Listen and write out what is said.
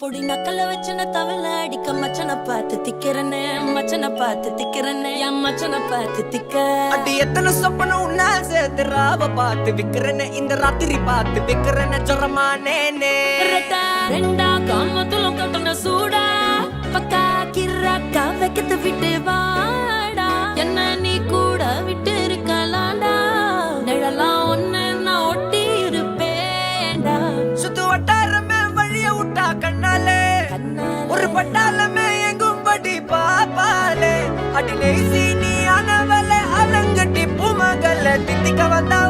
பொடி நக்கல வச்சன தவள அடிக்க மச்சன பார்த்து திக்கிறனே மச்சன பார்த்து திக்கிறனே என் மச்சன பார்த்து திக்க அடி எத்தனை சொப்பன உன்னா சேர்த்து ராவ பார்த்து விக்கிறனே இந்த ராத்திரி பார்த்து விக்கிறனே ஜொரமானே ரெண்டா காமத்துல கட்டண சூடா பக்கா கிராக்கா வைக்கத்து விட்டு வாடா என்ன நீ கூட விட்டு இருக்கலாண்டா நிழலாம் ஒன்னு நான் ஒட்டி இருப்பேன்டா சுத்து வட்டாரமே வழிய விட்டா கண்ணாலே ஒரு பட்டாளமே எங்கும்படி பாப்பாலே அடி நெய்சி நீ ஆனவளே அலங்கட்டி பூமகள தித்திக்க வந்தா